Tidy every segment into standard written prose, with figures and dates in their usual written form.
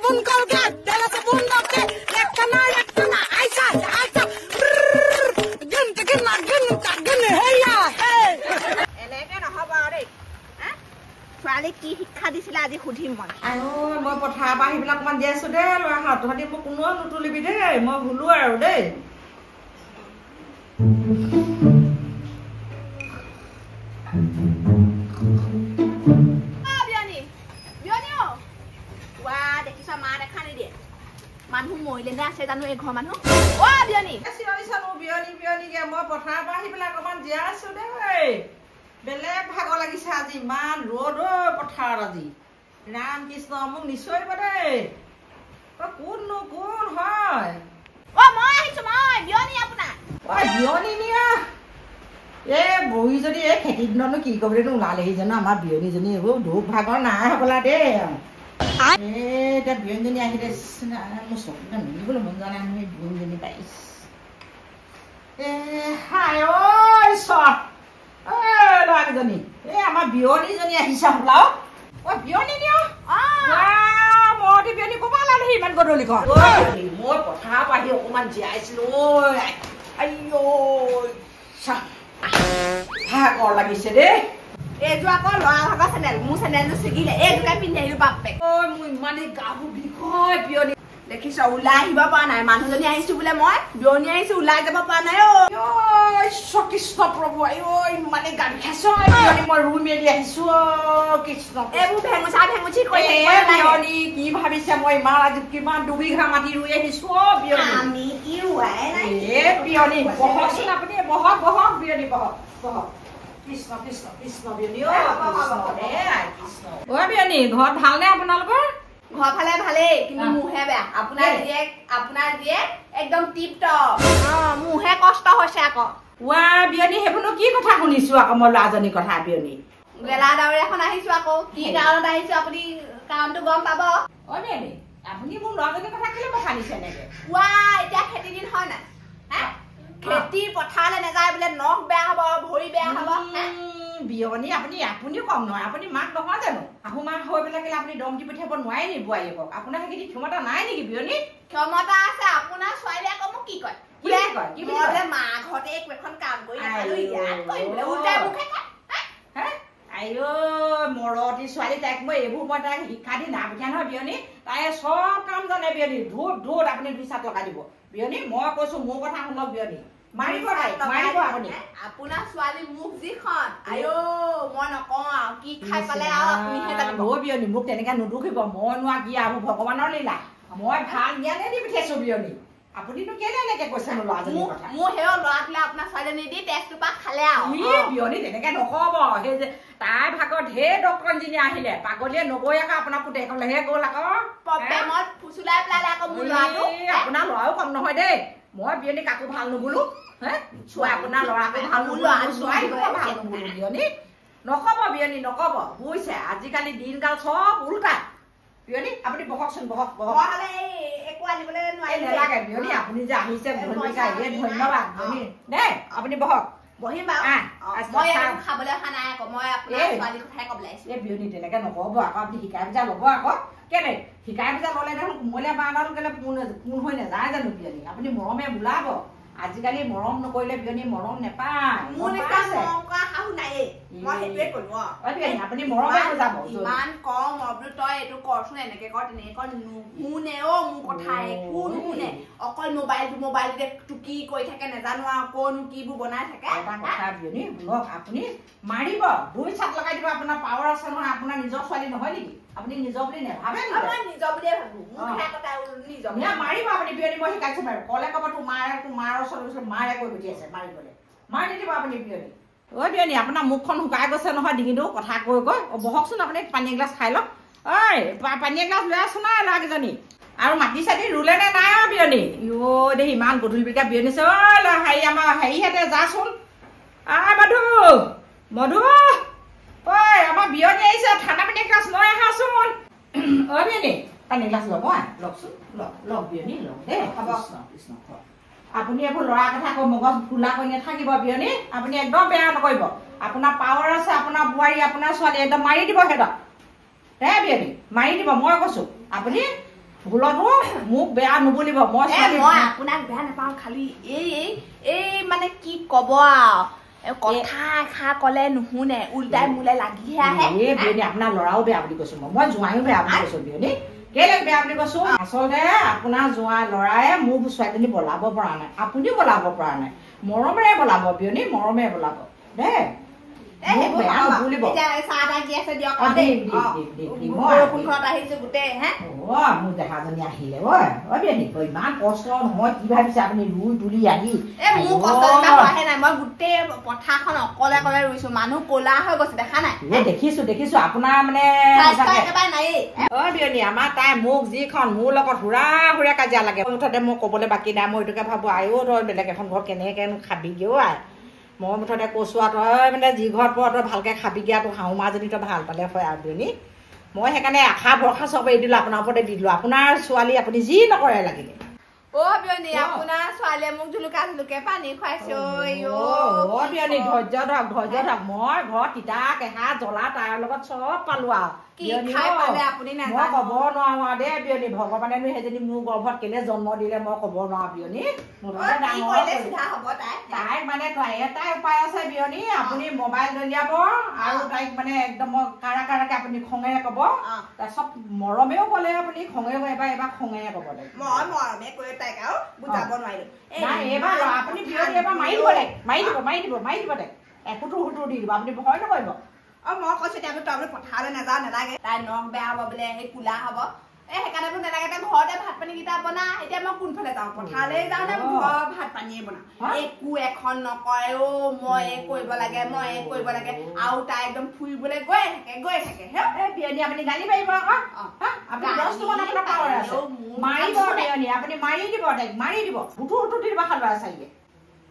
sabun Colgate, dala sabun Lotte, lekana, aisa, gun, heya, hey. Eleke নহব ৰে হা ছোৱালী কি শিক্ষা দিছিল আজি সুধিম মই আয়ো মই পথাৰ পৰা আহিবিলাক অকমান দি আছো দেই ল'ৰা হাত তহঁতি মোক কোনো নুতুলিবি দেই মই ভুলো আৰু দেই মানুহ মৰিলে নে আছে জানো এই ঘৰ মানুহ অ বিয়নি বিয়নিকে মই পথাৰ পৰা আহিবিলাক অকমান জীয়াই আছো দেই বেলেগ ভাগৰ লাগিছে আজি ইমান ৰ'দ পথাৰত আজি ৰাম কৃষ্ণ মোক নিশ্চয়িব দেই কোননো কোন হয় অ মই আহিছো মই বিয়নি আপোনাৰ বিয়নি নিয়া এই বহি যদি এই খেতি দিনতনো কি কৰিবনো ওলালেহি জানো আমাৰ বিয়নিজনী এইবোৰ দুখ ভাগৰ নাই হ'বলা দেই এতিয়া বিয়নজনী আহিলে মোৰ চকুটা মিলিবলৈ মন যোৱা নাই মই বিয়নজনী পাইছ ল'ৰাকেইজনী এই আমাৰ বিয়নীজনী আহিছে হ'বলা অ বিয়নী নিয় মৰতি বিয়নী ক'বা লালেহি ইমান গধূলি ঘৰ মই পথাৰ পৰা আহি অকণমান জীয়াইছিলো ভাগৰ লাগিছে দেই এইটো আকৌ ল'ৰা ভাগৰ চেনেল মোৰ চেনেলটো ছিগিলে এই দুটাই পিন্ধি আহিলো বাপেক মোৰ ইমানেই গাবোৰ বিষয় বিয়নী দেখিছ ওলাই আহিব পৰা নাই মানুহজনী আহিছো বোলে মই বিয়নী আহিছো ওলাই যাব পৰা নাই কৃষ্ণ প্ৰভু ইমানেই গা বিষাইছ বিয়নী মই ৰুই মেলি আহিছো কৃষ্ণ এইবোৰ ভেঙুচা ভেঙুচি কৰি বিয়নী কি ভাবিছে মই ইমান আজি কিমান দুবিঘা মাটি ৰুই আহিছো আমি কি ৰোৱাই নাই বিয়নী বহকচোন আপুনি বহক বহক বিয়নী বহক বহক কৃষ্ণ কৃষ্ণ কৃষ্ণ বিয়নী বিয়নী ঘৰত ভালনে আপোনালোকৰ ঘৰ ফালে ভালেই কিন্তু মুহে বেয়া আপোনাৰ জীয়েক একদম টিপ টপ মুহে কষ্ট হৈছে আকৌ বিয়নী সেইবোৰনো কি কথা শুনিছো আকৌ মই ল'ৰাজনীৰ কথা বিয়নী গেলা দাউৰি এখন আহিছো আকৌ কি কাৰণত আহিছো আপুনি কাৰণটো গম পাব বিয়নী আপুনি মোৰ ল'ৰাজনীৰ কথা কেলে কথা দিছে এনেকে এতিয়া খেতি দিন হয় নাই খেতি পথাৰলে নাযায় বোলে নখ বেয়া হব ভৰি বেয়া হব বিয়নী আপুনিও কম নহয় আপুনি মাক নহয় জানো শাহু মাক হৈ পেলাই কেলে আপুনি দম দি পঠিয়াব নোৱাৰে নি বোৱাৰীয়েকক আপোনাৰ সেইখিনি ক্ষমতা নাই নেকি বিয়নী ক্ষমতা আছে আপোনাৰ ছোৱালী আকৌ মোক কি কয় বোলে মা ঘৰতে এখন কাম কৰি মৰতি ছোৱালী তাইক মই এইবোৰ মই তাইক শিক্ষা দি নাপঠিয়া নহয় বিয়নী তাই চব কাম জানে বিয়নী ধূত আপুনি দুই চাট লগাই দিব বিয়নী মই কৈছো মোৰ কথা শুনক বিয়নী মাৰিব আপুনি আপোনাৰ ছোৱালী মুখ যিখন মই নকওঁ আৰু কি খাই পালে আৰু আপুনিহে জানিব বিয়নী মোক তেনেকে নুদুখিব মই নোৱা কি আৰু ভগৱানৰ লীলা মই ভাল জ্ঞানে দি পঠিয়াইছো বিয়নী আপুনিনো কেলে এনেকে কৈছে মোৰ ল'ৰাজনীৰ কথা মোৰ সেই ল'ৰাটোলে আপোনাৰ ছোৱালীজনী দি টেষ্টটো পাক খালে আৰু বিয়নী তেনেকে নকব সেই যে তাই ভাগত ঢেৰ ডক্টৰ ইঞ্জিনিয়াৰ আহিলে পাগলীয়ে নগৈ আকৌ আপোনাৰ পুতেকলেহে গ'ল আকৌ প্ৰব্লেমত ফুচুলাই পেলালে আকৌ মোৰ ল'ৰাটো আপোনাৰ ল'ৰাও কম নহয় দেই মই বিয়নী কাকো ভাল নুবোলো আপোনাৰ ল'ৰাকো ভাল নুবোলো বিয়নী নকব বিয়নী নকব বুজিছে আজিকালি দিনকাল চব উল্টা বিয়নী আপুনি বহকচোন বহক একো আনিবলৈ নালাগে বিয়নী আপুনি যে আহিছে ধন্যবাদ বিয়নী দেই আপুনি বহক বহিম বাৰু খাবলৈ অহা নাই আকৌ মই আপোনাৰ ছোৱালীৰ কথাই ক'বলৈ আহিছো বিয়নী তেনেকে নকব আকৌ আপুনি শিকাই বুজা ল'ব আকৌ কেলে শিকাই বুজা ল'লে দেখোন কোমলীয়া বাঁহডাল কেলে পোন হৈ নাযায় জানো বিয়নী আপুনি মৰমে বোলাব আজিকালি মৰম নকৰিলে বিয়নী মৰম নেপায় আপুনি মৰমে বুজাব ইমান কম বোলো তই এইটো কৰচোন এনেকে কৰ তেনেকে কৰ নুশুনে মোৰ কথা একো নুশুনে অকল মোবাইলটোতে টুকি কৰি থাকে নাজানো আৰু ক'নো কিবোৰ বনাই থাকে এটা কথা বিয়নী শুনক আপুনি মাৰিব দুই চাট লগাই দিব আপোনাৰ পাৱাৰ আছে নহয় আপোনাৰ নিজৰ ছোৱালী নহয় নেকি আপুনি নিজৰ বুলি নেভাবে নিজৰ বুলিয়ে ভাবো মাৰিব আপুনি বিয়নী মই শিকাইছো বাৰু কলে কব তোমাৰ ওচৰত মাৰে কৈ গুটি আছে মাৰিবলৈ মাৰি দিব আপুনি বিয়নী বিয়নী আপোনাৰ মুখখন শুকাই গৈছে নহয় ডিঙিটো কথা কৈ বহকচোন আপুনি পানী এগিলাচ খাই লওক পানী এগিলাচ লৈ আছো নাই ল'ৰাকেইজনী আৰু মাটি চাটি ৰুলে নে নাই বিয়নী দেই ইমান গধূলি বিকা বিয়নীছে হেৰি আমাৰ হেৰিহেঁতে যাচোন মধু আমাৰ বিয়নী আহিছে ঠাণ্ডা পানী এগিলাচ লৈ আহাচোন বিয়নী পানী এগিলাচ ল'ব লওকচোন লওক বিয়নী লওক দেই কৃষ্ণ আপুনি এইবোৰ ল'ৰা কথা কৈ মগজ ফুলা কৰি নাথাকিব বিয়নী আপুনি একদম বেয়া নকৰিব আপোনাৰ পাৱাৰ আছে আপোনাৰ বোৱাৰী আপোনাৰ ছোৱালী একদম মাৰি দিব সিহঁতক বিয়নী মাৰি দিব মই কৈছো আপুনি ভুলতো মোক বেয়া নুবুলিব মই আপোনাক বেয়া নাপাওঁ খালি এই মানে কি ক'ব আৰু কথা এষাৰ ক'লে নুশুনে উল্টাই মোলে লাগিহে আহে এই বিয়নী আপোনাৰ ল'ৰাও বেয়া বুলি কৈছো মই জোঁৱাইও বেয়া বুলি কৈছো বিয়নী কেলে বেয়া বুলি কৈছো আচলতে আপোনাৰ জোঁৱাই ল'ৰাই মোৰ ছোৱালীজনী বলাব পৰা নাই আপুনিও বলাব পৰা নাই মৰমেৰে বলাব বিয়নী মৰমেৰে বলাব দেই মোৰ দেহাজনী আহিলে ইমান কষ্ট নহয় কি ভাবিছে আপুনি ৰুই তুলি আহি মই গোটেই পথাৰখন অকলে অকলে ৰুইছো মানুহ ক'লা হৈ গৈছে দেখা নাই দেখিছো আপোনাৰ মানে বিয়নী আমাৰ তাই মোক যিখন মোৰ লগত হুৰা হুৰা কাজিয়া লাগে মুঠতে মই ক'বলৈ বাকী নাই মই এইটোকে ভাবো আইও তই বেলেগ এখন ঘৰ কেনেকে খাবিগেও আই মই মুঠতে কৈছো আৰু তই মানে যি ঘৰত পোৱা তই ভালকে খাবিগে আৰু শাহু মাজনী তই ভাল পালে হয় আৰু বিয়নী মই সেইকাৰণে আশা ভৰসা চব এৰি দিলো আপোনাৰ ওপৰতে দি দিলো আপোনাৰ ছোৱালী আপুনি যি নকৰে লাগিলে বিয়নী আপোনাৰ ছোৱালীয়ে মোক জুলুকে পানী খুৱাইছে বিয়নী ধৈৰ্য ধৰক মই ঘৰত তিতা কেঁহা জ্বলা তাৰ লগত চব পালো আৰু মই ক'ব নোৱাৰো আৰু দেই বিয়নী ভগৱানেনো সেইজনী মোৰ গৰ্ভত কেলে জন্ম দিলে মই ক'ব নোৱাৰো বিয়নী তাইক মানে এটাই উপায় আছে বিয়নী আপুনি মোবাইল দলিয়াব আৰু তাইক মানে একদম কাৰাকে আপুনি খঙেৰে ক'ব তাৰপিছত মৰমেও ক'লে আপুনি খঙেও এবাৰ খঙেৰে ক'ব মই মৰমে কৈ তাইক আৰু বুজাব নোৱাৰিলো এইবাৰ আপুনি বিয়নী এবাৰ মাৰি দিব তাইক একোটো হুতুৰ দি দিব আপুনি ভয় নকৰিব মই কৈছো এতিয়া তই পথাৰলৈ নালাগে তাই নখ বেয়া হ'ব বোলে সেই কোলা হ'ব সেইকাৰণে নালাগে তাই ঘৰতে ভাত পানী কেইটা বনা এতিয়া মই কোনফালে যাওঁ পথাৰলৈ যাওঁ নে ঘৰৰ ভাত পানীয়ে বনাওঁ একো এখন নকৰে মই কৰিব লাগে আৰু তাই একদম ফুৰিবলৈ গৈ থাকে বিয়নী আপুনি গালি পাৰিব আকৌ মাৰিব বিয়নী আপুনি মাৰি দিব তাইক মাৰি দিব উঠো দি দিব খালো চাৰিয়ে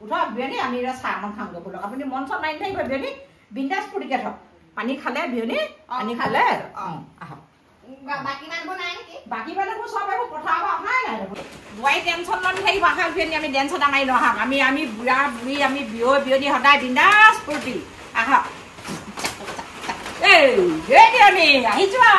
উঠক বিয়নী আমি এতিয়া চাহ অকণ খাওঁগৈ বোলক আপুনি মন চন মাৰি থাকিব বিয়নী বিন্দাছ ফুৰিকে থক পানী খালে বিয়নী পানী খালে আহক বাকী মানুহবোৰ চব একো পঠাব অহাই নাই বোৱাৰী টেনশ্যন লৈ থাকিব আহক বিয়নী আমি ডেন্স এটা মাৰি লওঁ আহক আমি বুঢ়া বুঢ়ী আমি বিয়নী সদায় বিন্দাছ ফূৰ্তি আহক এই বিয়নী আহি যোৱা